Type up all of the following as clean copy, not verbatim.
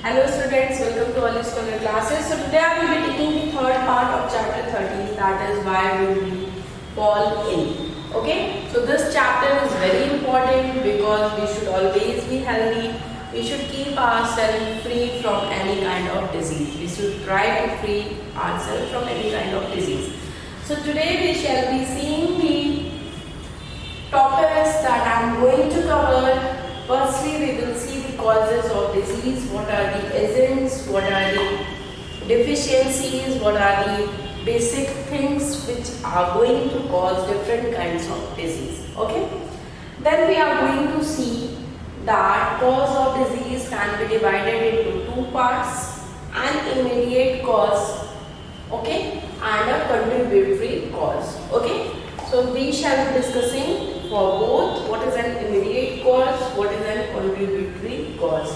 Hello students, welcome to All Scholar classes. So today I will be taking the third part of chapter 13, that is why will we fall in. Okay, so this chapter is very important because we should always be healthy. We should keep ourselves free from any kind of disease. We should try to free ourselves from any kind of disease. So today we shall be seeing the topics that I am going to cover. Firstly, we will see the causes of disease, what are the agents, what are the deficiencies, what are the basic things which are going to cause different kinds of disease. Okay? Then we are going to see that cause of disease can be divided into two parts, an immediate cause, okay, and a contributory cause. Okay? So we shall be discussing for both what is an immediate cause, what is an contributory cause.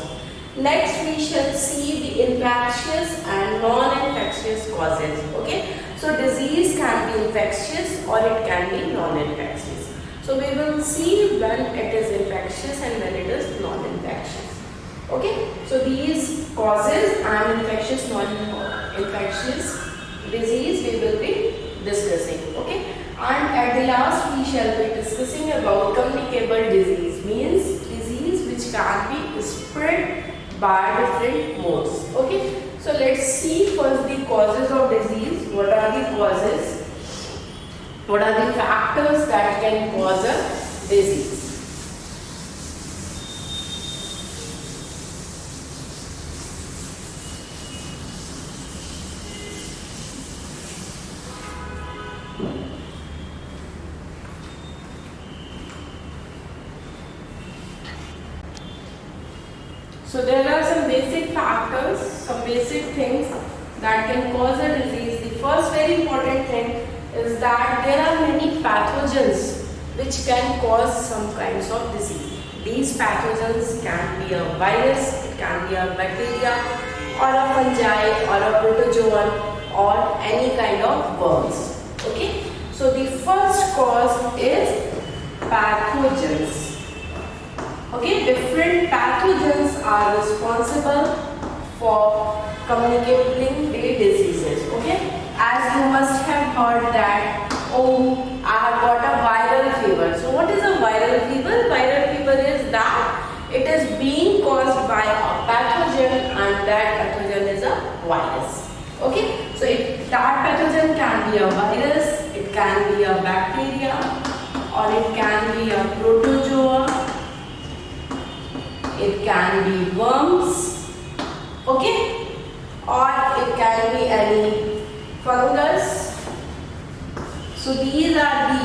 Next we shall see the infectious and non-infectious causes. Okay, so disease can be infectious or it can be non-infectious. So we will see when it is infectious and when it is non-infectious. Okay, so these causes and infectious, non-infectious disease we will be discussing. Okay. And at the last we shall be discussing about communicable disease, means disease which can be spread by different modes. Okay, so let's see first the causes of disease. What are the causes? What are the factors that can cause a disease? So there are some basic factors, some basic things that can cause a disease. The first very important thing is that there are many pathogens which can cause some kinds of disease. These pathogens can be a virus, it can be a bacteria or a fungi or a protozoan or any kind of worms. Okay, so the first cause is pathogens. Okay, different pathogens are responsible for communicating the diseases. Okay, as you must have heard that, oh, I have got a viral fever. So what is a viral fever? Viral fever is that it is being caused by a pathogen and that pathogen is a virus. Okay, so that pathogen can be a virus, it can be a bacteria or it can be a protozoa. It can be worms, okay, or it can be any fungus. So these are the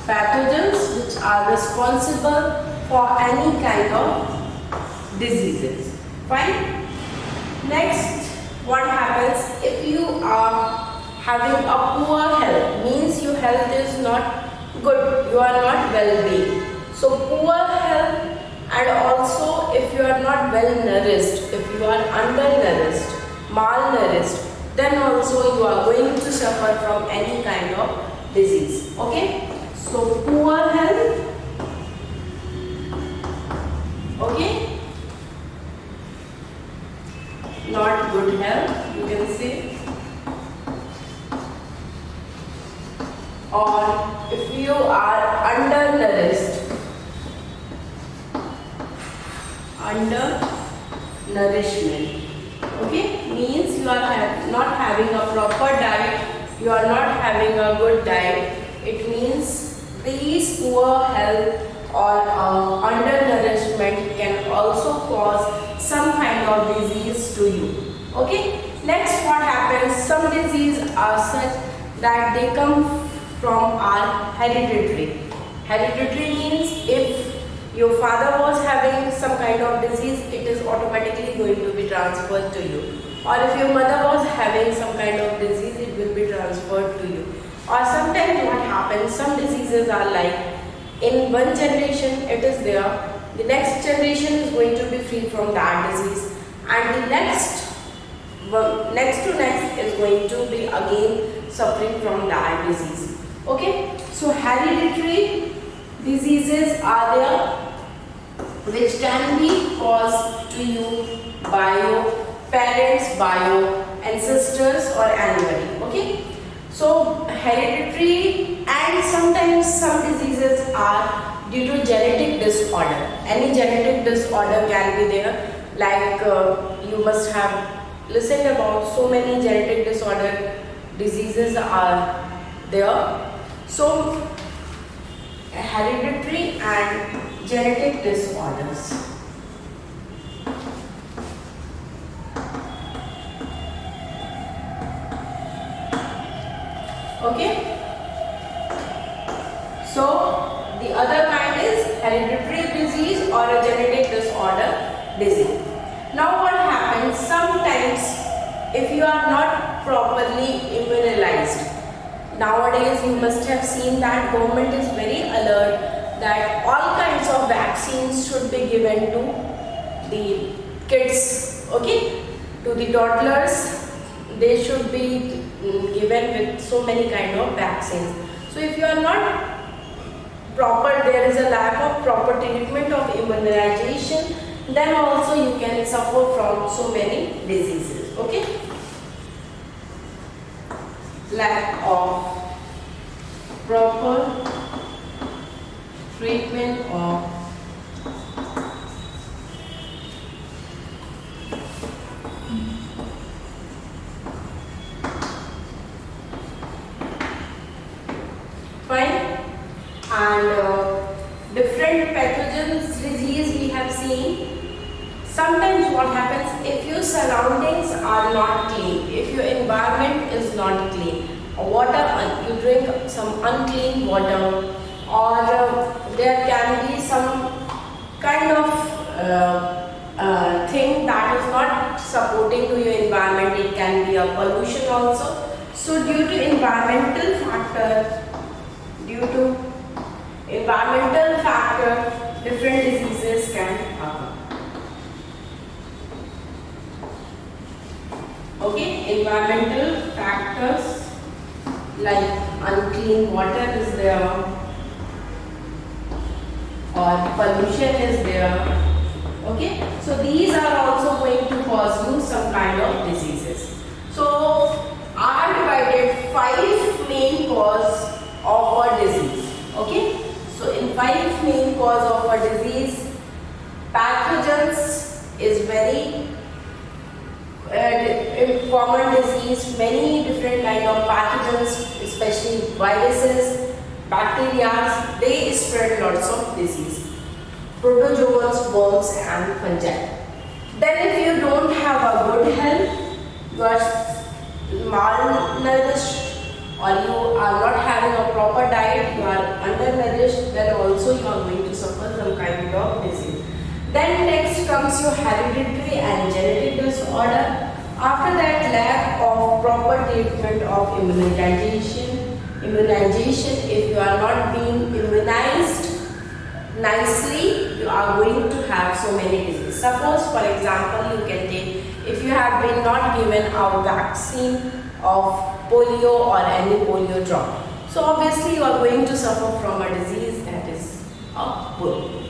pathogens which are responsible for any kind of diseases. Fine. Next, what happens if you are having a poor health, means your health is not good, you are not well-being. So poor health. And also, if you are not well nourished, if you are undernourished, malnourished, then also you are going to suffer from any kind of disease. Okay? So, poor health. Okay? Not good health, you can say. Or if you are undernourished, undernourishment, okay, means you are not having a proper diet, you are not having a good diet. It means these poor health or undernourishment can also cause some kind of disease to you. Okay, next what happens, some diseases are such that they come from our hereditary. Hereditary means if your father was having some kind of disease, it is automatically going to be transferred to you. Or if your mother was having some kind of disease, it will be transferred to you. Or sometimes what happens, some diseases are like, in one generation it is there, the next generation is going to be free from that disease. And the next to next is going to be again suffering from that disease. Okay, so hereditary diseases are there which can be caused to you by your parents, bio, ancestors or anybody. Okay. So hereditary, and sometimes some diseases are due to genetic disorder. Any genetic disorder can be there, like you must have listened about so many genetic disorder diseases are there. So hereditary and genetic disorders. Okay. So the other kind is hereditary disease or a genetic disorder disease. Now what happens, sometimes if you are not properly immunized, nowadays you must have seen that government is very alert that all kinds of vaccines should be given to the kids, okay, to the toddlers. They should be given with so many kind of vaccines. So if you are not proper, there is a lack of proper treatment of immunization, then also you can suffer from so many diseases. Okay, lack of proper treatment of fine. And different pathogens disease we have seen. Sometimes what happens, if your surroundings are not clean, if your environment is not clean, water, you drink some unclean water, or there can be some kind of thing that is not supporting to your environment. It can be a pollution also. So due to environmental factor, different diseases can occur. Okay, environmental factors like unclean water is there, or pollution is there. Okay, so these are also going to cause you some kind of diseases. So I have divided 5 main cause of a disease. Okay, so in 5 main cause of a disease, pathogens is very common disease. Many different kind of pathogens, especially viruses, bacteria, they spread lots of disease. Protozoans, worms and fungi. Then if you don't have a good health, you are malnourished, or you are not having a proper diet, you are undernourished, then also you are going to suffer some kind of disease. Then next comes your hereditary and genetic disorder. After that, lack of proper treatment of immunization. If you are not being immunized nicely, you are going to have so many diseases. Suppose, for example, you can take, if you have been not given a vaccine of polio or any polio drop, so obviously you are going to suffer from a disease that is polio.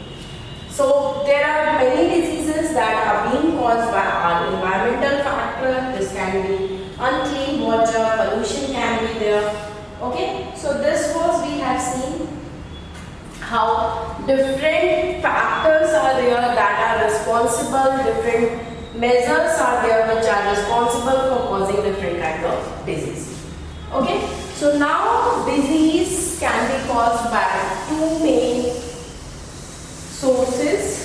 So there are many diseases that are being caused by our environmental factor. This can be unclean water, pollution can be there. Okay, so this was, we have seen how different factors are there that are responsible, different measures are there which are responsible for causing different kind of disease. Okay, so now disease can be caused by 2 main sources.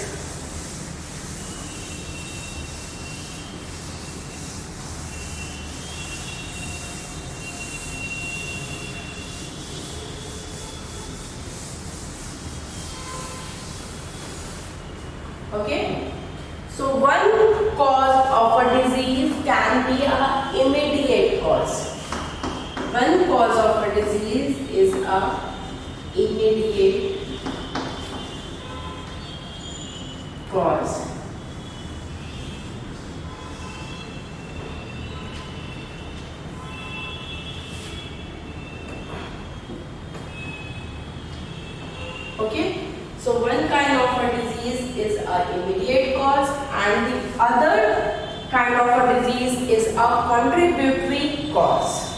Okay, so one cause of a disease can be a immediate cause. One cause of a disease is a immediate cause. Okay, so one kind of a disease is an immediate cause and the other kind of a disease is a contributory cause.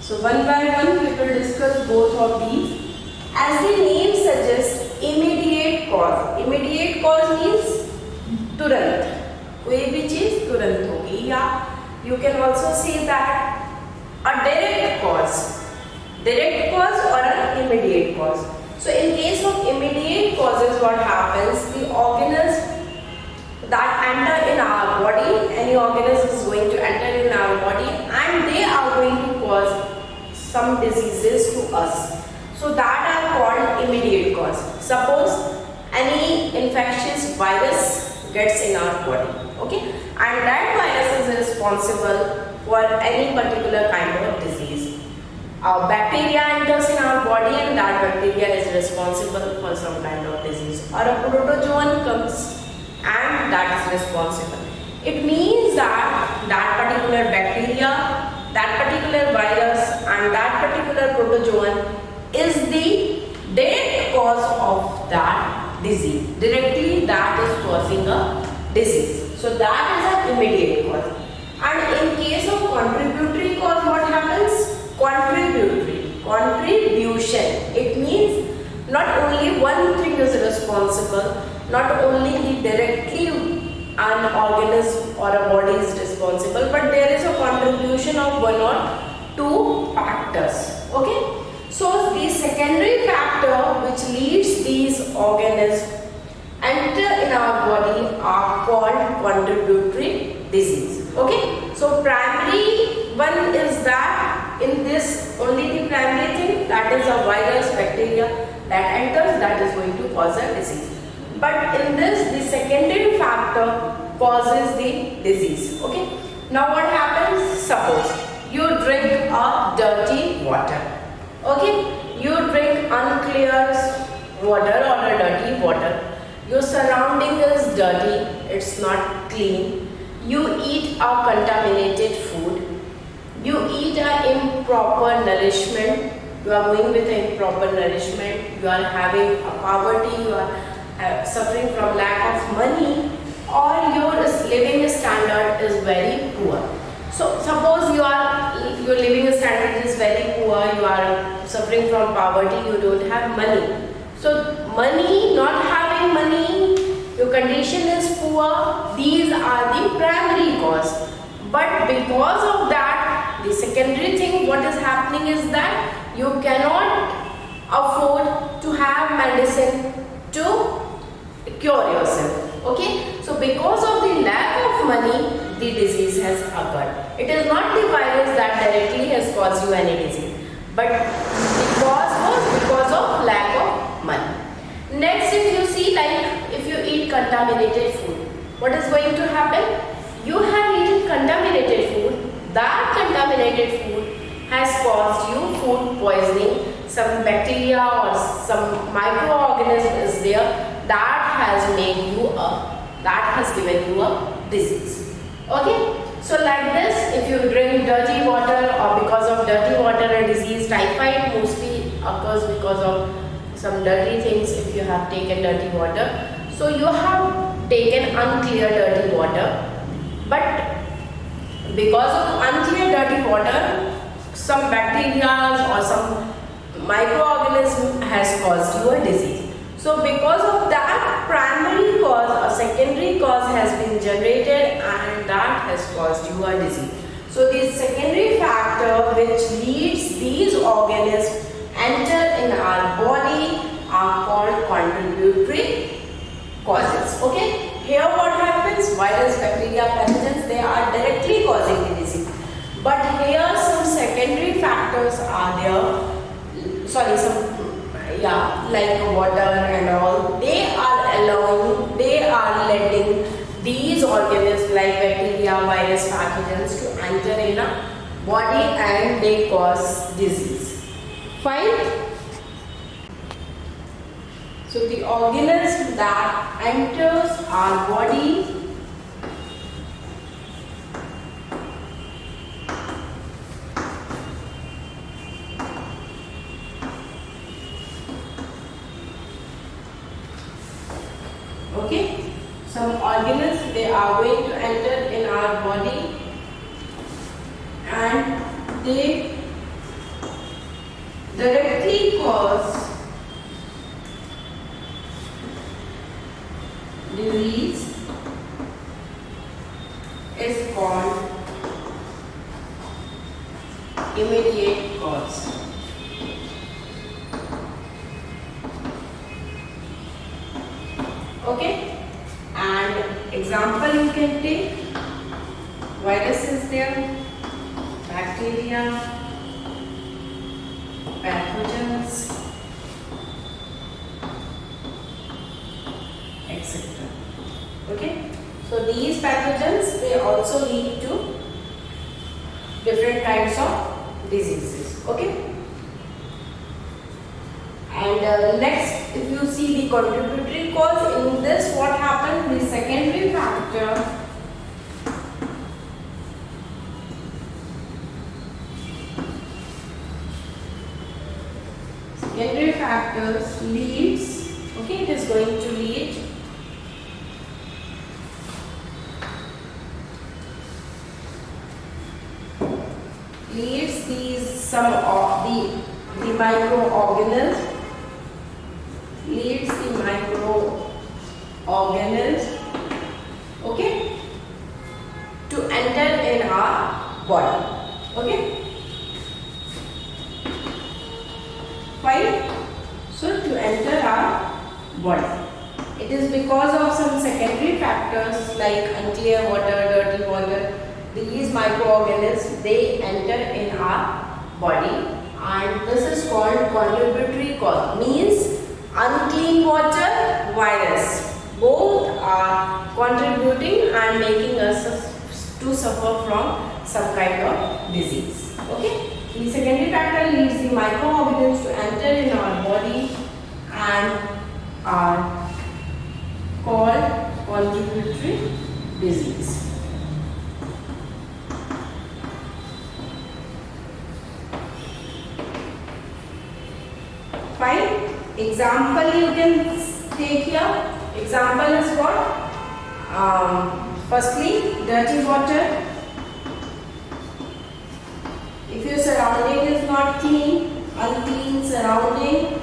So one by one we will discuss both of these. As the name suggests, immediate cause. Immediate cause means तुरंत, कोई भी चीज तुरंत होगी, या you can also say that a direct cause or an immediate cause. So in case of immediate causes, what happens? The organisms that enter in our body, any organism is going to enter in our body, and they are going to cause some diseases to us. So that are called immediate cause. Suppose any infectious virus gets in our body, okay, and that virus is responsible for any particular kind of disease. A bacteria enters in our body and that bacteria is responsible for some kind of disease, or a protozoan comes and that is responsible. It means that that particular bacteria, that particular virus and that particular protozoan is the direct cause of that disease. Directly that is causing a disease. So that is an immediate cause. And in case of contributory cause, what happens? Contribution. It means not only one thing is responsible, not only the directly an organism or a body is responsible, but there is a contribution of one or two factors. Okay? So the secondary factor which leads these organisms enter in our body are called contributory disease. Okay? So primary one is that in this only the primary thing, that is a virus, bacteria that enters, that is going to cause a disease. But in this, the secondary factor causes the disease. Okay? Now what happens? Suppose you drink a dirty water. Okay? You drink unclear water or a dirty water. Your surrounding is dirty, it's not clean. You eat a contaminated food. You eat a improper nourishment. You are going with improper nourishment. You are having a poverty. You are suffering from lack of money, or your living standard is very poor. So suppose your living standard is very poor. You are suffering from poverty. You don't have money. So money, not having money, your condition is poor. These are the primary cause. But because of that, the secondary thing what is happening is that you cannot afford to have medicine to cure yourself. Okay? So because of the lack of money, the disease has occurred. It is not the virus that directly has caused you any disease, but the cause was because of lack of money. Next, if you see, like if you eat contaminated food, what is going to happen? You have eaten contaminated food. That contaminated food has caused you food poisoning. Some bacteria or some microorganism is there that has made you that has given you a disease. Okay? So like this, if you drink dirty water, or because of dirty water a disease, typhoid mostly occurs because of some dirty things. If you have taken dirty water, so you have taken unclear dirty water, but because of unclear dirty water, some bacteria or some microorganism has caused you a disease. So because of that, primary cause or secondary cause has been generated and that has caused you a disease. So the secondary factor which leads these organisms enter in our body are called contributory causes. Okay? Here what happens? Virus, bacteria, pathogens, they are directly causing the disease. But here some secondary factors are there. Sorry, like water and all. They are letting these organisms like bacteria, virus, pathogens to enter in a body and they cause disease. Fine? So the organism that enters our body Okay, some organisms, they are going to enter in our body and they directly cause disease is called immediate cause. Okay, and example you can take, virus is there, bacteria, pathogens, etc. Okay, so these pathogens, they also lead to different kinds of diseases. Okay, and next, if you see the contributory cause, in this what happened, the secondary factor factors leads, okay, it is going to lead these some of the microorganisms, okay, to enter in our body. Okay, fine. So to enter our body, it is because of some secondary factors like unclear water, dirty water. These microorganisms, they enter in our body, and this is called contributory cause. Means unclean water, virus, both are contributing and making us to suffer from some kind of disease. Okay, the secondary factor leads the microorganisms to enter in our body and are called contributory disease. Fine. Example you can take here. Example is what? Firstly, dirty water. If your surrounding is not clean, unclean surrounding,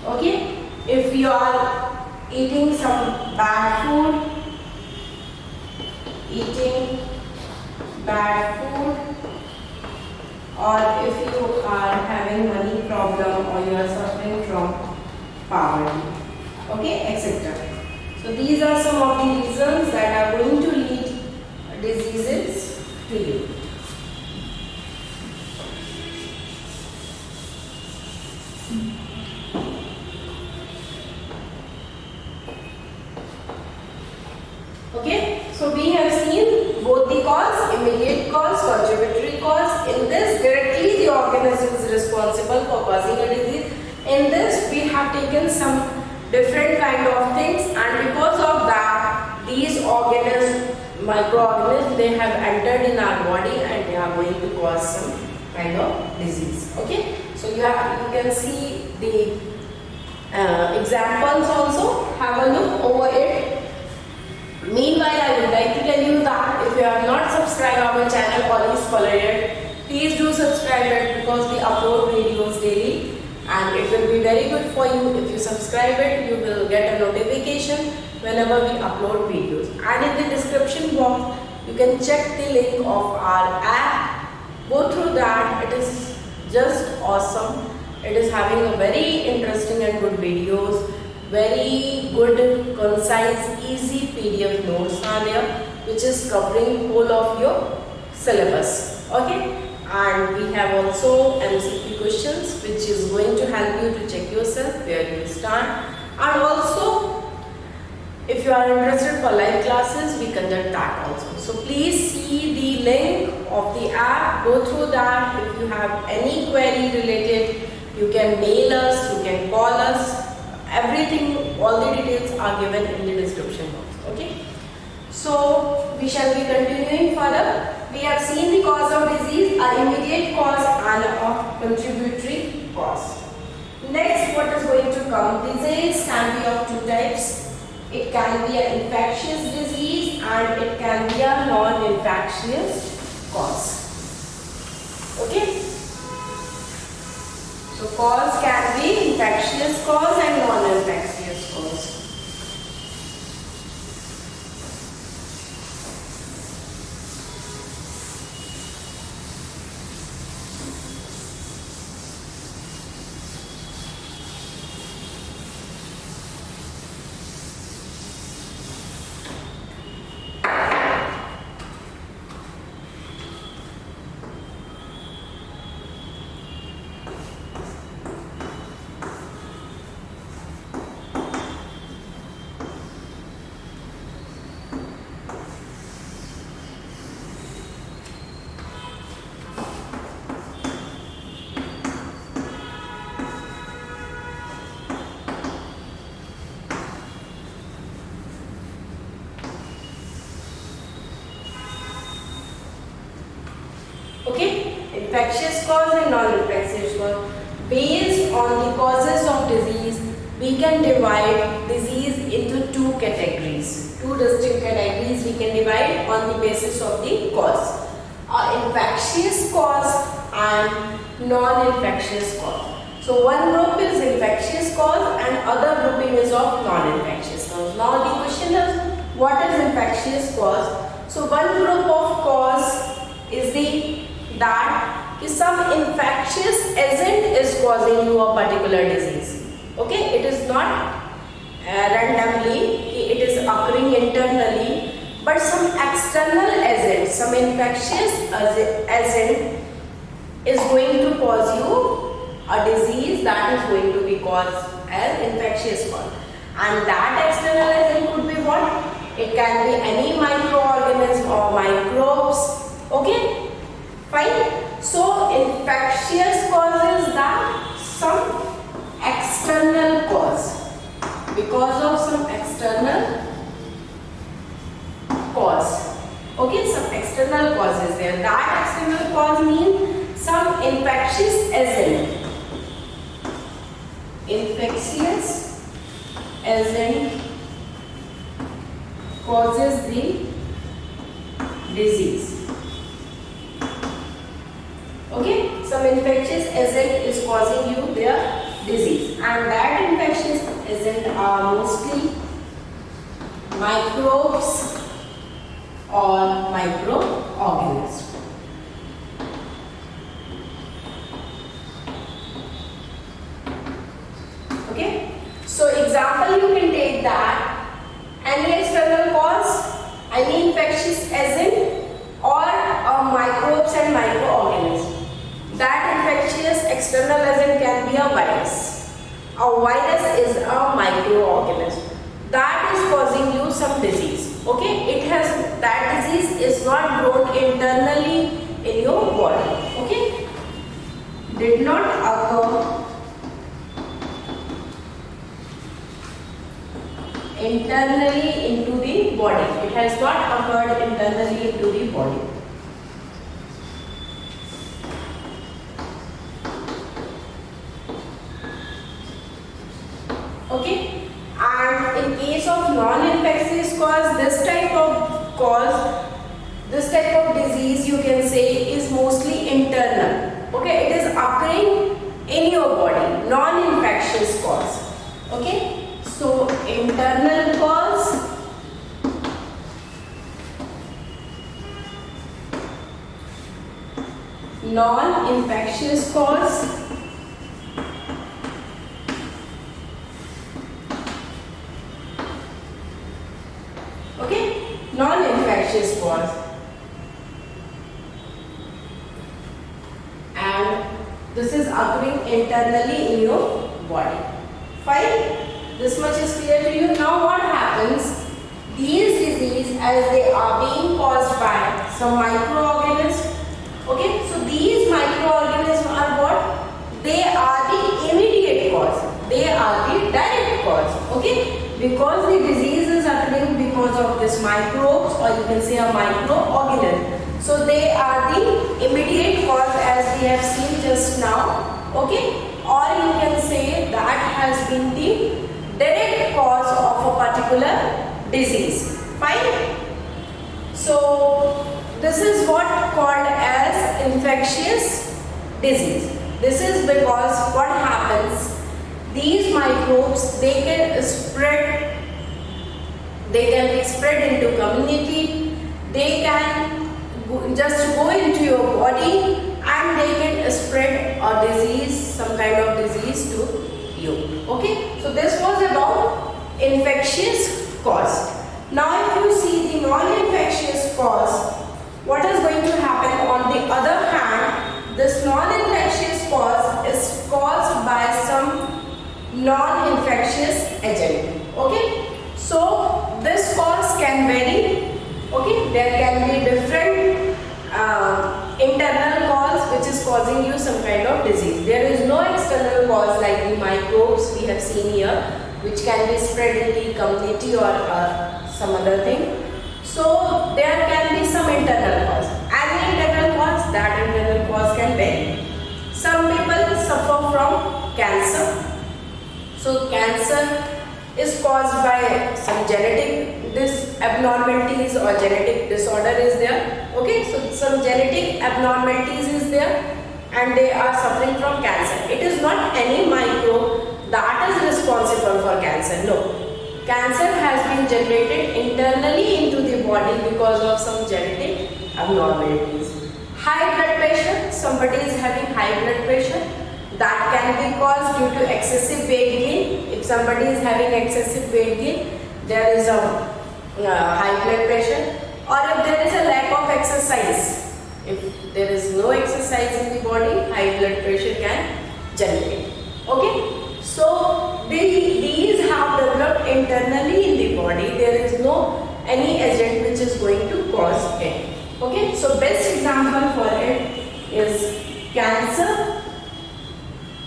okay, if you are eating some bad food, or if you are having money problem, or you are suffering from poverty, okay, etc. So these are some of the reasons that are going to lead diseases to you. Okay, so we have seen both the cause, immediate cause, contributory cause. In this, directly the organism is responsible for causing a disease. In this, we have taken some different kind of things, and because of that, these microorganisms, they have entered in our body and they are going to cause some kind of disease. Okay, so you can see the examples also. Have a look over it. Meanwhile, I would like to tell you that if you have not subscribed our channel Poly Scholar yet, please do subscribe it, because we upload videos daily, and it will be very good for you. If you subscribe it, you will get a notification whenever we upload videos. And in the description box, you can check the link of our app. Go through that. It is just awesome. It is having a very interesting and good videos. Very good, concise, easy PDF notes are there, which is covering whole of your syllabus. Okay, and we have also MCQ questions, which is going to help you to check yourself where you stand. And also, if you are interested for live classes, we conduct that also. So please see the link of the app. Go through that. If you have any query related, you can mail us, you can call us. Everything, all the details are given in the description box. Okay, so we shall be continuing further. We have seen the cause of disease, an immediate cause and a contributory cause. Next, what is going to come? Disease can be of two types. It can be an infectious disease and it can be a non-infectious cause. Okay? So cause can be infectious cause and non-infectious cause. Okay, infectious cause and non-infectious cause. Based on the causes of disease, we can divide disease into two categories. Two distinct categories we can divide on the basis of the cause. Infectious cause and non-infectious cause. So one group is infectious cause and other grouping is of non-infectious cause. Now the question is, what is infectious cause? So one group of cause is that some infectious agent is causing you a particular disease. Okay, it is not randomly, it is occurring internally, but some external agent, some infectious agent is going to cause you a disease that is going to be caused as infectious cause. And that external agent could be what? It can be any microorganism or microbes. Okay, fine. So infectious cause is that some external cause, because of some external cause. Okay, some external cause is there. That external cause means some infectious agent. Infectious agent causes the disease. Okay, some infectious agent is causing you their disease, and that infectious agent are mostly microbes or microorganisms. Okay, so example you can take that any external cause, any infectious agent or microbes and microorganisms. That infectious external agent can be a virus. A virus is a microorganism that is causing you some disease. Okay, that disease is not grown internally in your body. Okay, did not occur internally into the body. It has not occurred internally into the body. Okay, and in case of non-infectious cause, this type of disease you can say is mostly internal. Okay, it is occurring in your body, non-infectious cause. Okay, so internal cause, non-infectious cause, non-infectious cause, and this is occurring internally in your body. Fine, this much is clear to you. Now what happens? These diseases, as they are being caused by some microorganisms. Okay, so these microorganisms are what? They are the immediate cause. They are the direct cause. Okay, because the disease is occurring because of this microbes, or you can say a microorganism. So they are the immediate cause, as we have seen just now. Okay, this is what called as infectious disease. This is because what happens, these microbes, they can be spread into community, they can just go into your body and they can spread a disease, some kind of disease to you. Okay, so this was about infectious cause. Now if you see the non-infectious cause, what is going to happen? On the other hand, this non-infectious cause is caused by some non-infectious agent. Okay, so this cause can vary. Okay, there can be different internal cause which is causing you some kind of disease. There is no external cause like the microbes we have seen here, which can be spread in the community or some other thing. So there can be some internal cause. Any internal cause, that internal cause can vary. Some people suffer from cancer. So cancer is caused by some genetic abnormalities or genetic disorder is there. Okay, so some genetic abnormalities is there and they are suffering from cancer. It is not any microbe that is responsible for cancer. No. Cancer has been generated internally into the body because of some genetic abnormalities. High blood pressure, somebody is having high blood pressure, that can be caused due to excessive weight gain. If somebody is having excessive weight gain, there is a high blood pressure, or if there is a lack of exercise. If there is no exercise in the body, high blood pressure can generate. Okay, so these have developed internally in the body. There is no any agent which is going to cause it. Okay, so best example for it is cancer,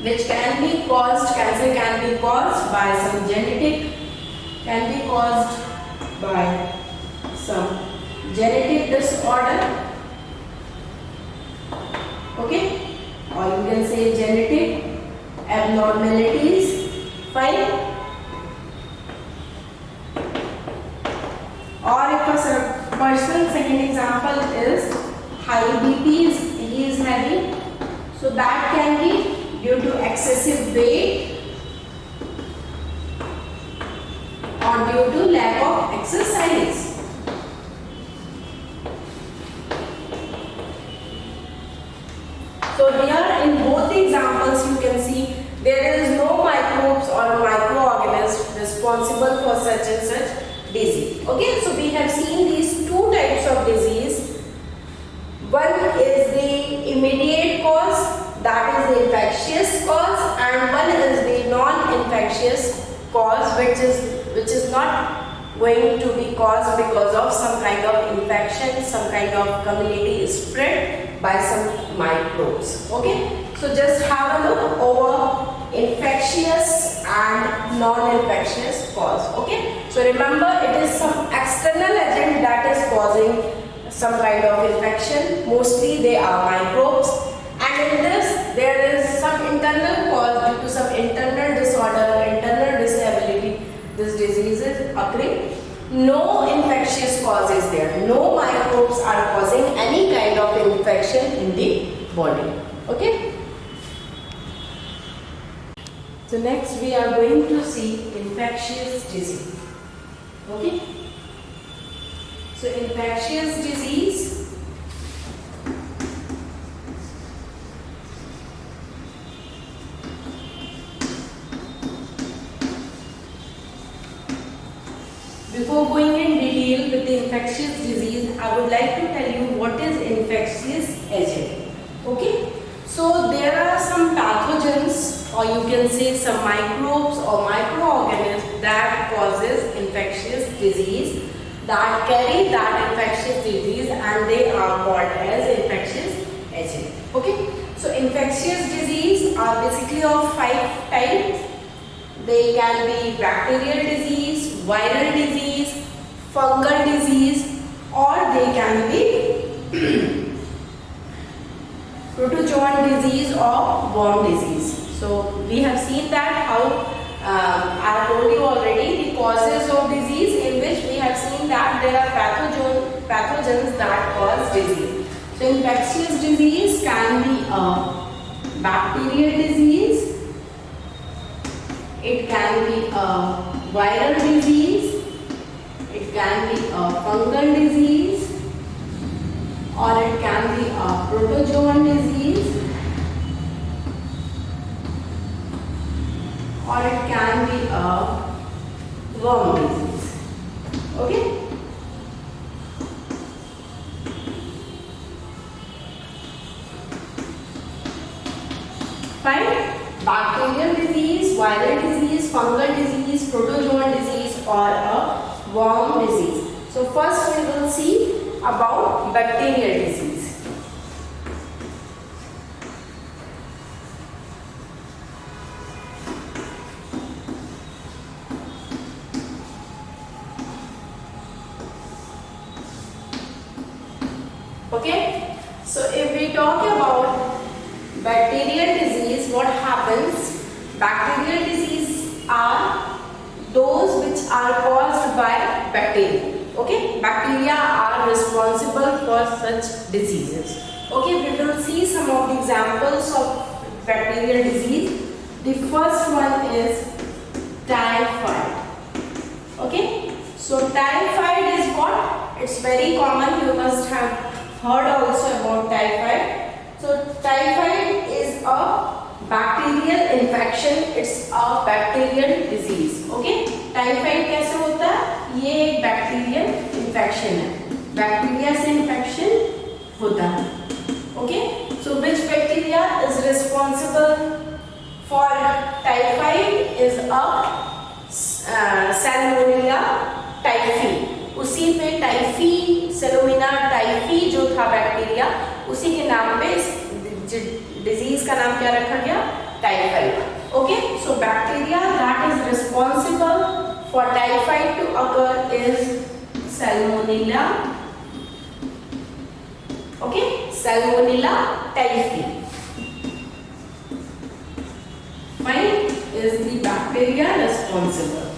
which can be caused, cancer can be caused by some genetic, can be caused by some genetic disorder, okay, or you can say genetic abnormalities, fine. Or if a person, second example is high BP he is having, so that can be due to excessive weight or due to lack of exercise. So here in both the examples you can see there is no microbes or microorganisms responsible for such and such disease. Okay, so we have seen these two types of disease. One is the immediate cause, that is the infectious cause, and one is the non-infectious cause, which is not going to be caused because of some kind of infection, some kind of community spread by some microbes. Okay, so just have a look over infectious and non-infectious cause. Okay, so remember it is some external agent that is causing some kind of infection. Mostly they are microbes, and in this there is some internal cause due to some internal disorder, internal disability. This disease is occurring. No infectious cause is there. No microbes are causing any kind of infection in the body. Okay. So next we are going to see infectious disease. Okay. So infectious disease . Before going in detail with the infectious disease, I would like to tell you what is infectious agent. Okay, so there are some pathogens, or you can say some microbes or microorganisms that causes infectious disease, that carry that infectious disease, and they are called as infectious agent. Okay, so infectious disease are basically of 5 types. They can be bacterial disease, viral disease, fungal disease, or they can be protozoan disease or worm disease. So we have seen that how I have told you already the causes of disease, in which we have seen that there are pathogens that cause disease. So infectious disease can be a bacterial disease, it can be a viral disease, it can be a fungal disease, or it can be a protozoan disease, or it can be a worm disease. Okay? Fine? Bacterial disease, viral disease, fungal disease, protozoan disease, or a worm disease. So first we will see about bacterial disease. Okay, so if we talk about bacterial disease, what happens? Bacterial disease are those which are caused by bacteria. Okay, bacteria are responsible for such diseases. Okay, we will see some of the examples of bacterial disease. The first one is typhoid. Okay, so typhoid is what? It's very common. You must have heard also about typhoid. So typhoid is a bacterial infection. It's a bacterial disease. Okay, typhoid कैसे होता है? ये एक bacterial infection है, bacteria से infection होता है. Okay, so which bacteria is responsible for typhoid is a Salmonella typhi. उसी पे टाइफी, सैल्मोनेला टाइफी जो था बैक्टीरिया, उसी के नाम पे इस डिजीज का नाम क्या रखा गया? Typhoid. Okay, so bacteria that is responsible for typhoid to occur is Salmonella. Okay, Salmonella typhi. Fine, is the bacteria responsible.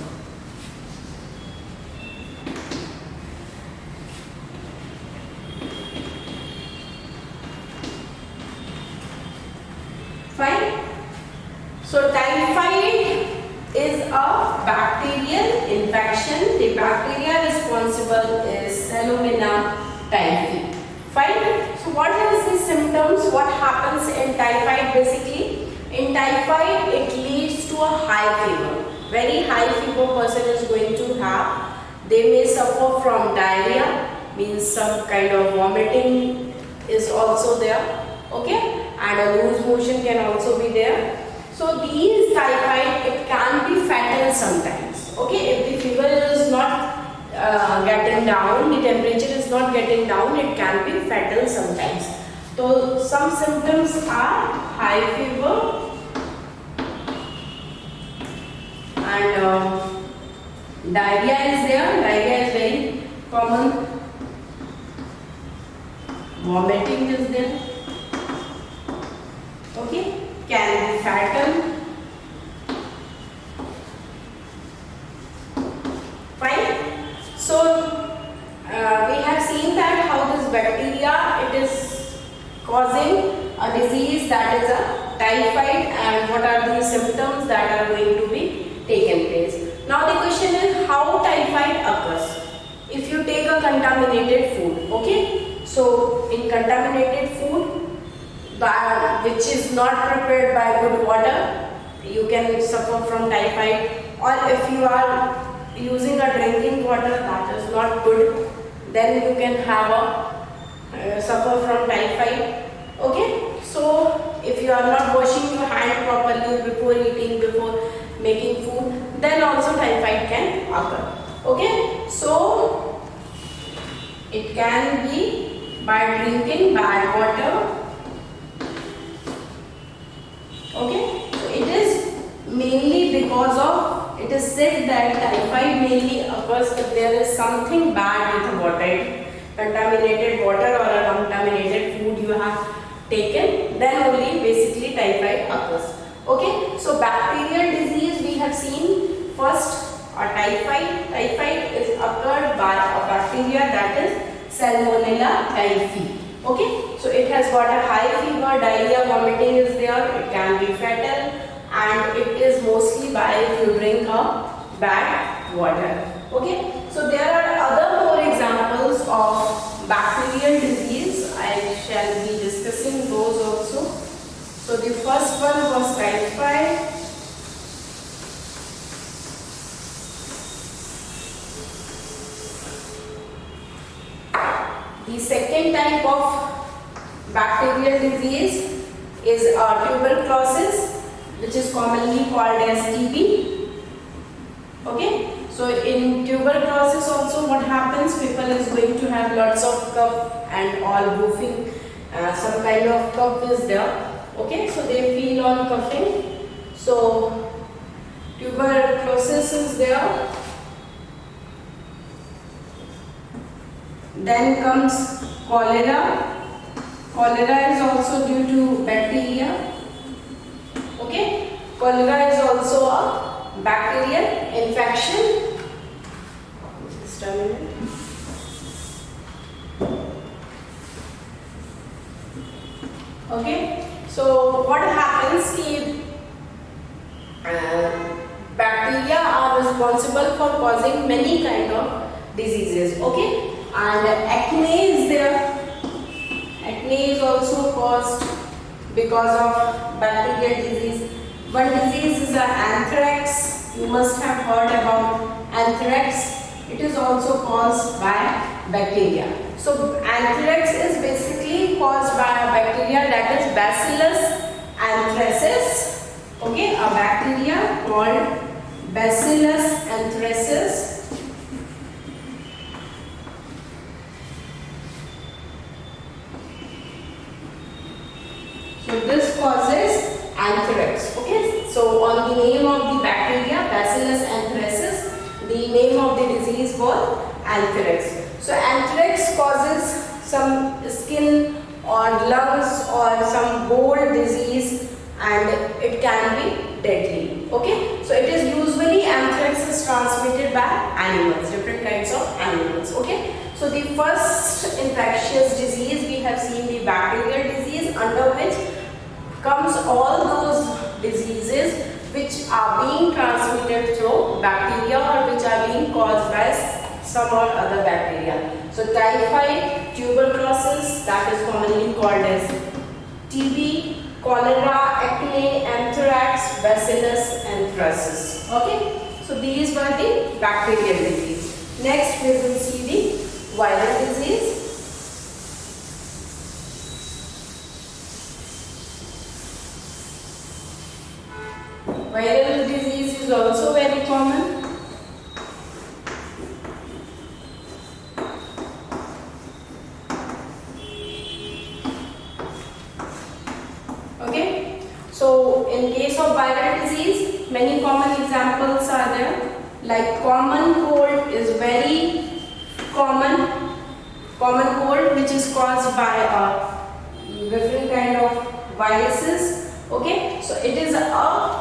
Fine. So typhoid is a bacterial infection. The bacteria responsible is Salmonella typhi. Fine. So what is the symptoms? What happens in typhoid basically? In typhoid, it leads to a high fever. Very high fever person is going to have. They may suffer from diarrhea, means some kind of vomiting is also there. Okay, and a loose motion can also be there. So these typhoid, it can be fatal sometimes. Okay, if the fever is not getting down, the temperature is not getting down, it can be fatal sometimes. So some symptoms are high fever and diarrhea is there. Diarrhea is very common. Vomiting is there. Okay, can be fatal. Fine. So we have seen that how this bacteria, it is causing a disease, that is a typhoid, and what are the symptoms that are going to be taken place. Now the question is how typhoid occurs. If you take a contaminated food, okay, so in contaminated food which is not prepared by good water, you can suffer from typhoid. Or if you are using a drinking water that is not good, then you can have a suffer from typhoid. Okay, so if you are not washing your hand properly before eating, before making food, then also typhoid can occur. Okay, so it can be by drinking bad water. Okay, so it is mainly because of, it is said that typhoid mainly occurs if there is something bad with the water, contaminated water or a contaminated food you have taken, then only basically typhoid occurs. Okay, so bacterial disease we have seen first typhoid. Typhoid is occurred by a bacteria that is Salmonella typhi. Okay, so it has got a high fever, diarrhea, vomiting is there, it can be fatal, and it is mostly by if you drink a bad water. Okay, so there are other more examples of bacterial disease. I shall be discussing those also. So the first one was typhoid. The second type of bacterial disease is tuberculosis, which is commonly called as TB. Okay, so in tuberculosis also what happens, people is going to have lots of cough and all goofing, some kind of cough is there. Okay, so they feel on coughing. So tuberculosis is there. Then comes cholera. Cholera is also due to bacteria. Okay, cholera is also a bacterial infection. Just a minute. Okay, so what happens is bacteria are responsible for causing many kind of diseases. Okay, and acne is there. Acne is also caused because of bacterial disease. One disease is anthrax. You must have heard about anthrax. It is also caused by bacteria. So anthrax is basically caused by a bacteria that is Bacillus anthracis. Okay, a bacteria called Bacillus anthracis. So this causes anthrax. Okay, so on the name of the bacteria Bacillus anthracis, the name of the disease was anthrax. So anthrax causes some skin or lungs or some bone disease, and it can be deadly. Okay, so it is usually anthrax is transmitted by animals, different kinds of animals. Okay, so the first infectious disease we have seen the bacterial disease, under which comes all those diseases which are being transmitted through bacteria or which are being caused by some or other bacteria. So typhoid, tuberculosis, that is commonly called as TB, cholera, acne, anthrax, Bacillus anthracis. Okay, so these were the bacterial disease. Next we will see the viral disease. Viral disease is also very common. Okay, so in case of viral disease, many common examples are there. Like common cold is very common. Common cold, which is caused by different kind of viruses. Okay, so it is a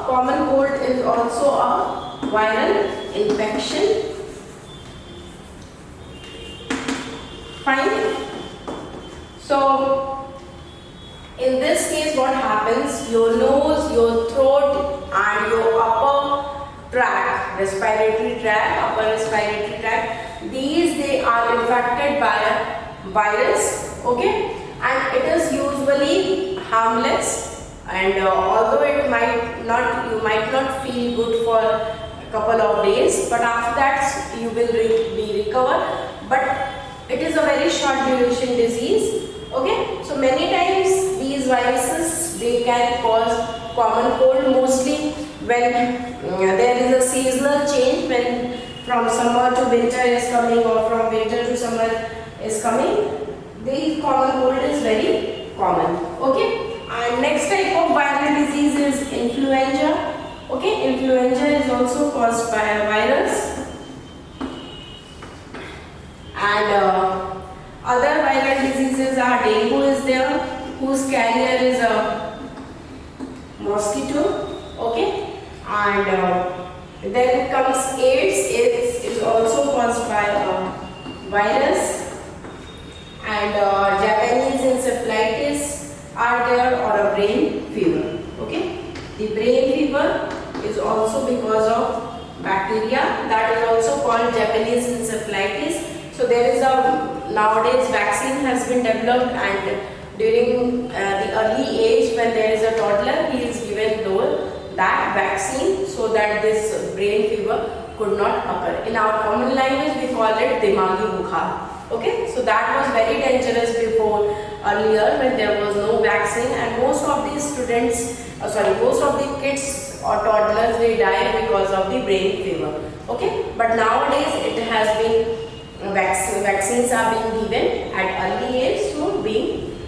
common cold is also a viral infection. Fine. So in this case what happens, your nose, your throat and your upper tract, respiratory tract, upper respiratory tract, these they are infected by a virus. Okay, and it is usually harmless. And although it might not, you might not feel good for a couple of days, but after that you will be recovered. But it is a very short duration disease. Okay, so many times these viruses they can cause common cold, mostly when there is a seasonal change, when from summer to winter is coming or from winter to summer is coming. The common cold is very common. Okay. And next type of viral disease is influenza. Okay, influenza is also caused by a virus. And other viral diseases are dengue is there, whose carrier is a mosquito. Okay, and Then comes AIDS. AIDS is also caused by a virus. And Japanese encephalitis are there, or a brain fever. Okay, the brain fever is also because of bacteria, that is also called Japanese encephalitis. So there is a nowadays vaccine has been developed, and during the early age when there is a toddler, he is given that vaccine so that this brain fever could not occur. In our common language we call it dimagi bukhar. Okay, so that was very dangerous before, earlier, when there was no vaccine, and most of these students, most of the kids or toddlers, they die because of the brain fever. Okay, but nowadays it has been vaccines are being given at early age, so being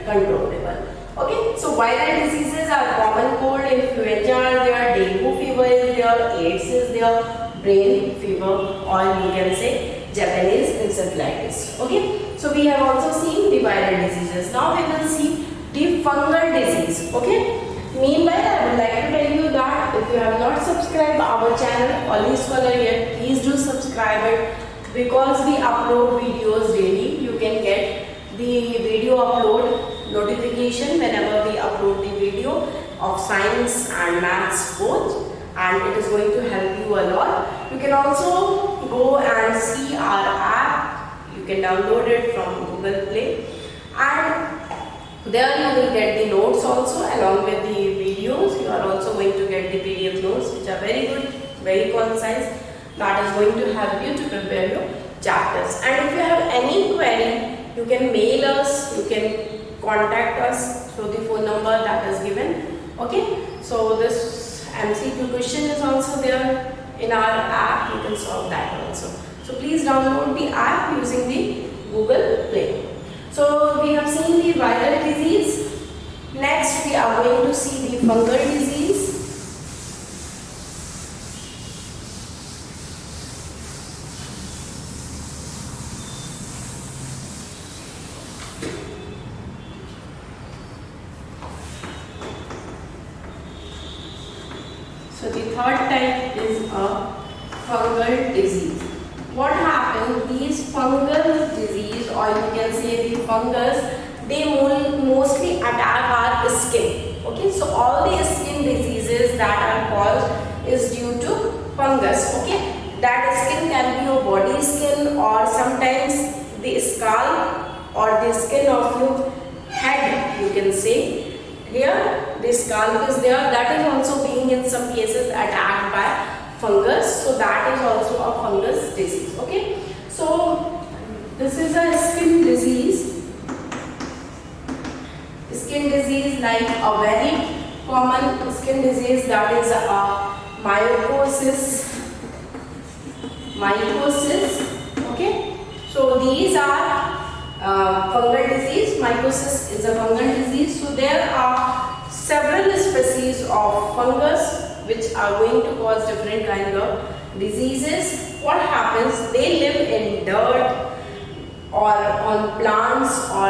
controllable. Okay, so viral diseases are common cold, influenza are there, dengue fever is there, AIDS is there, brain fever, or you can say Japanese encephalitis. Okay, so we have also seen the viral diseases. Now we will see the fungal disease. Okay, meanwhile I would like to tell you that if you have not subscribed our channel Oli Scholar yet, please do subscribe it, because we upload videos daily. You can get the video upload notification whenever we upload the video of science and maths both, and it is going to help you a lot. You can also go and see our app. You can download it from Google Play, and there you will get the notes also along with the videos. You are also going to get the PDF notes, which are very good, very concise. That is going to help you to prepare your chapters. And if you have any query, you can mail us, you can contact us through the phone number that is given. Okay, so this MCQ question is also there in our app. You can solve that also. So please download the app using the Google Play. So we have seen the viral disease. Next we are going to see the fungal disease. So the third type is a fungal disease. What happens? These fungal disease, or you can say the fungus, they mostly attack our skin. Okay, so all the skin diseases that are caused is due to fungus. Okay, that skin can be your body skin, or sometimes the scalp or the skin of your head, you can say. Here the scalp is there, that is also being in some cases attacked by fungus, so that is also a fungus disease. Okay, so this is a skin disease. Skin disease, like a very common skin disease, that is a mycosis. Okay, so these are fungal disease. Mycosis is a fungal disease. So there are several species of fungus which are going to cause different kinds of diseases. What happens? They live in dirt, or on plants, or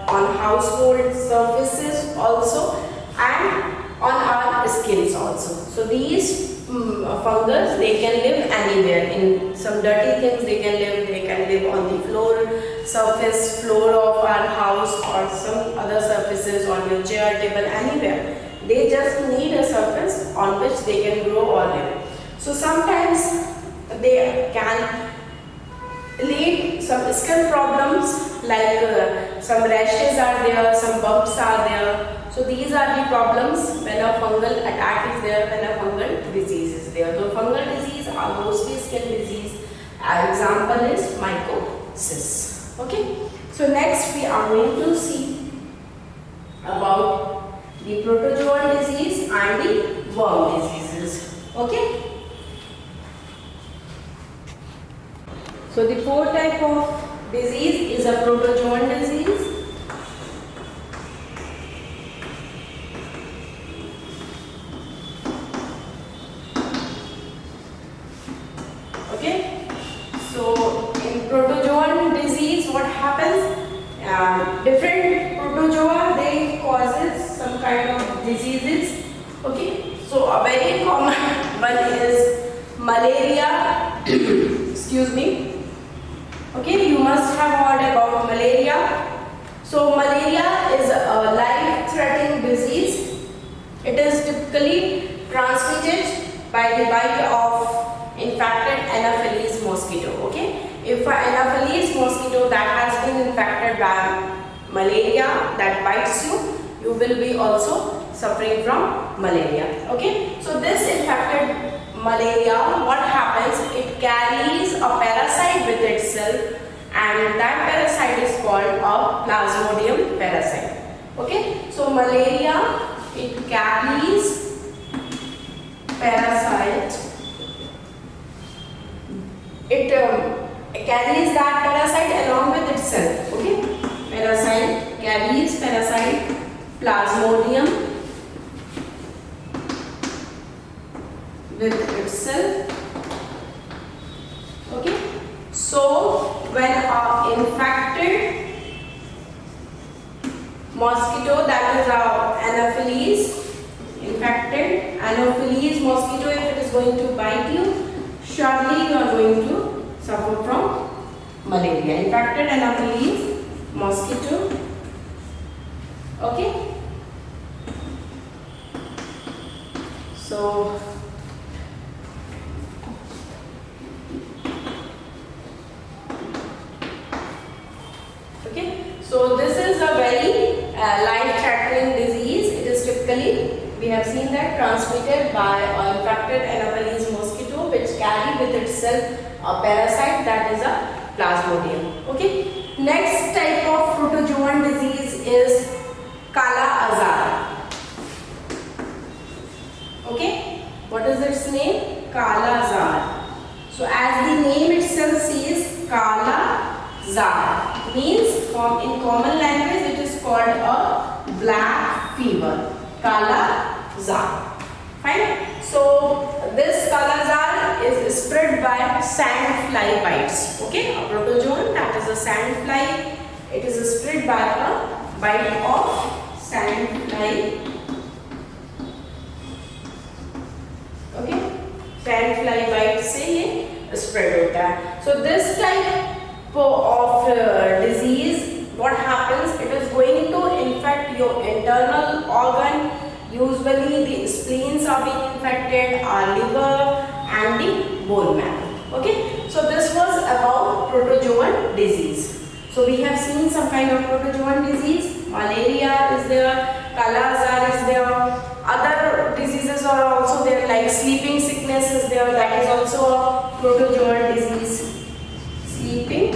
on household surfaces also, and on our skins also. So these fungus, they can live anywhere. In some dirty things they can live on the floor of our house, or some other surfaces, on your chair, table, anywhere. They just need a surface on which they can grow or live. So sometimes they can lead some skin problems, like some rashes are there, some bumps are there. So these are the problems when a fungal attack is there, when a fungal disease is there. So fungal disease are mostly skin disease. An example is mycosis. Okay. So next we are going to see about the protozoal disease and the worm diseases. Okay. So the fourth type of disease is a protozoal disease. Okay. So in protozoal disease, what happens? Different protozoa, they causes some kind of diseases. Okay. So a very common one is malaria. Excuse me. Okay, you must have heard about malaria. So malaria is a life-threatening disease. It is typically transmitted by the bite of infected Anopheles mosquito. Okay, if an Anopheles mosquito that has been infected by malaria that bites you, you will be also suffering from malaria. Okay, so this infected malaria, what happens, it carries a parasite with itself, and that parasite is called a Plasmodium parasite. Okay, so malaria, it carries parasite, it carries that parasite along with itself. Okay, parasite carries parasite Plasmodium with itself. Okay, so when an infected mosquito, that is Anopheles, infected Anopheles mosquito, if it is going to bite you, surely you are going to suffer from malaria. Infected Anopheles mosquito. Okay, so so this is a very life-threatening disease. It is typically, we have seen that, transmitted by an infected Anopheles mosquito, which carry with itself a parasite, that is a Plasmodium. Okay. Next type of protozoan disease is Kala Azar. Okay. What is its name? Kala Azar. So as the name itself says, Kala Azar means, in common language, it is called a black fever. Kala Azar. Fine. So this Kala Azar is spread by sand fly bites. Okay, a protozoan, that is a sand fly. It is spread by a bite of sand fly. Okay, sand fly bite से ये spread होता है. So this type of disease, what happens, it is going to infect your internal organ. Usually the spleens are being infected, our liver and the bone marrow. Okay, so this was about protozoan disease. So we have seen some kind of protozoan disease. Malaria is there, Kala Azar is there, other diseases are also there, like sleeping sickness is there, that is also a protozoan disease. Sleeping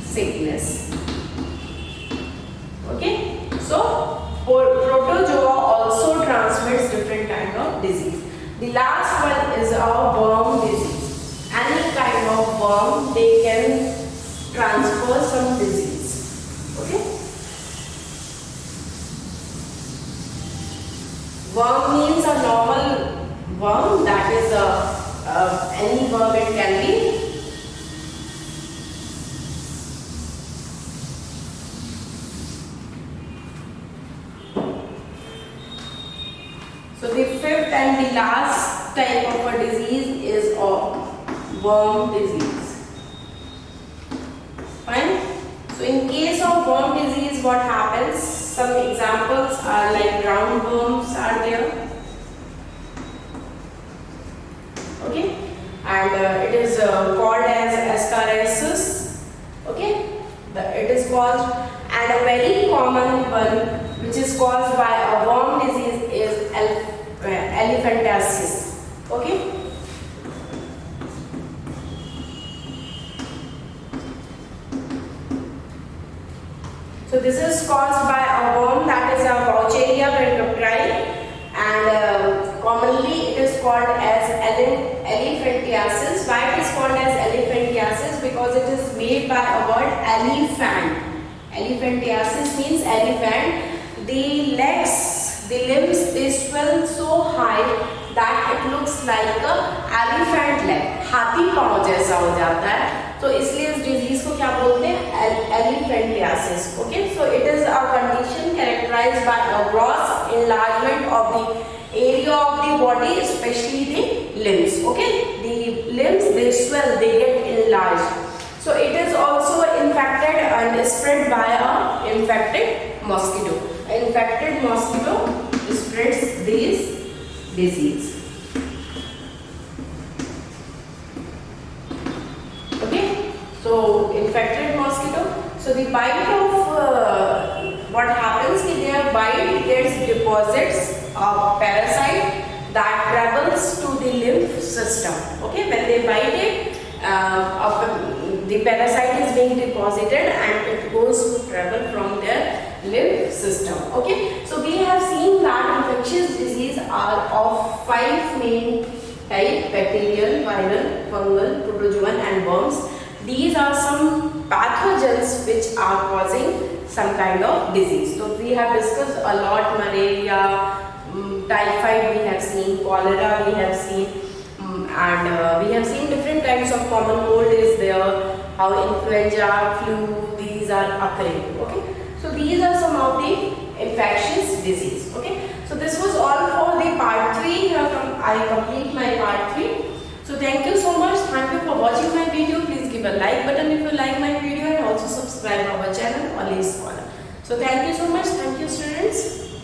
sickness. Okay, so protozoa also transmits different kind of disease. The last one is a worm disease. Any kind of worm, they can transfer some disease. Okay, worm means a normal worm, that is any worm, it can be. So the fifth and the last type of a disease is a worm disease. Fine. So in case of worm disease, what happens? Some examples are like roundworms are there. Okay, and it is called as Ascaris. Okay, it is caused, and a very common one which is caused by a worm disease is elephantiasis. Okay, so this is caused by a worm, that is a Vaucheria brachypteri, and commonly it is called as elephantiasis. Why it is called as elephantiasis? Because it is made by a word elephant. Elephantiasis means elephant. The legs, the limbs, they swell so high that it looks like a elephant leg, हाथी पाँव जैसा हो जाता है. तो इसलिए इस disease को क्या बोलते हैं? Elephantiasis. Okay, so it is a condition characterised by a gross enlargement of the area of the body, especially the limbs. Okay, the limbs, they swell, they get enlarged. So it is also infected and spread by a infected mosquito. An infected mosquito spreads this disease. Okay, so infected mosquito. So the bite of what happens is their bite gets deposits of parasite that travels to the lymph system. Okay, when they bite it, the parasite is being deposited and it goes to travel from their lymph system. Okay, so we have seen that infectious disease are of 5 main type: bacterial, viral, fungal, protozoan and worms. These are some pathogens which are causing some kind of disease. So we have discussed a lot: malaria, typhoid we have seen, cholera we have seen, and we have seen different types of common cold is there, how influenza, flu, these are occurring. Okay, so these are some of the infectious disease. Okay, so this was all for the part 3. Here I complete my part 3. So thank you so much. Thank you for watching my video. Please give a like button if you like my video, and also subscribe our channel, Oli's Corner. So thank you so much. Thank you, students.